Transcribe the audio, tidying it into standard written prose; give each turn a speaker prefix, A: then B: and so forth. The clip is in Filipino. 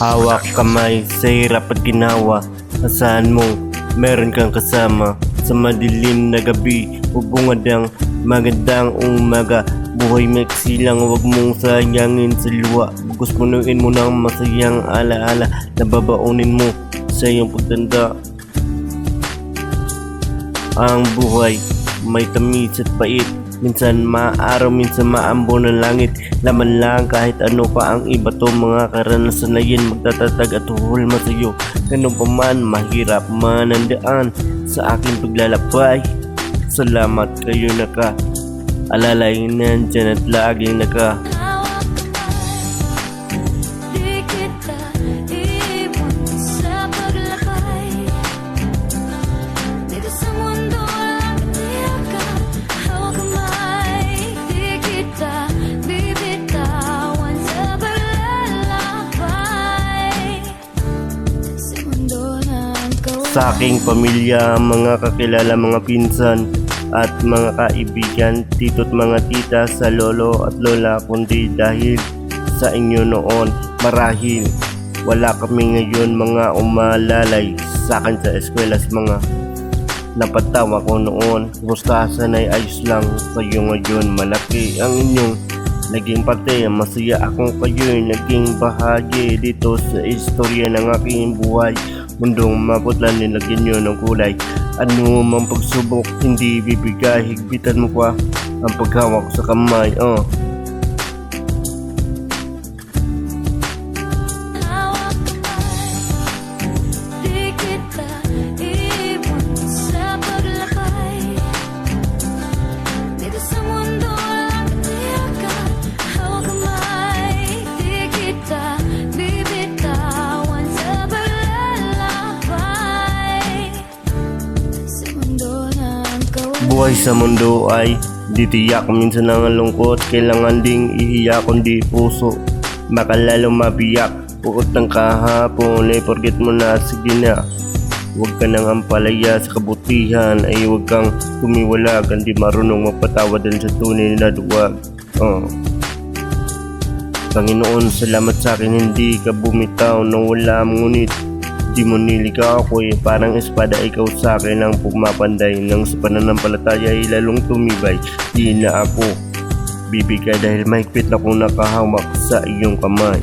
A: Hawak kamay sa hirap at ginawa. Asahan mo, meron kang kasama. Sa madilim na gabi, bubungad ang magandang umaga. Buhay maiksi lang, huwag mong sayangin sa luwa. Bugos punuin mo ng masayang alaala na babaunin mo sa iyong pagtanda. Ang buhay may tamis at pait, minsan maaraw, minsan maambo ng langit. Laman lang kahit ano pa ang iba to, mga karanasan na yan magtatatag at huhulma sa'yo. Ganun pa man, mahirap man ang daan sa aking paglalakbay. Salamat kayo alalay nandyan at laging sa aking pamilya, mga kakilala, mga pinsan at mga kaibigan, tito't mga tita, sa lolo at lola, kundi dahil sa inyo noon. Marahil wala kami ngayon, mga umalalay sa akin sa eskwela, mga napatawa ko noon. Kumusta, sana'y ayos lang kayo ngayon. Malaki ang inyong naging parte, masaya akong kayo'y naging bahagi dito sa istorya ng aking buhay. Mundong maputla, nilagyan nyo ng kulay. Ano mang pagsubok, hindi bibigay. Higpitan mo pa ang paghawak sa kamay. Buhay sa mundo ay di tiyak, minsan ang lungkot, kailangan ding ihiyak kundi puso baka lalo mabiyak. Puot ng kahapon ay forget mo na, sige na. Huwag ka nang ampalaya sa kabutihan, ay huwag kang tumiwalag. Hindi marunong magpatawad dahil sa tunay na duwag. Panginoon, salamat sa akin, hindi ka bumitaw nang wala mong ngunit. Di mo niligaw ako, parang espada ikaw sa akin ang pumapanday. Nang sa pananampalataya ay lalong tumibay. Di na ako bibigay dahil mahigpit na kung nakahamak sa iyong kamay.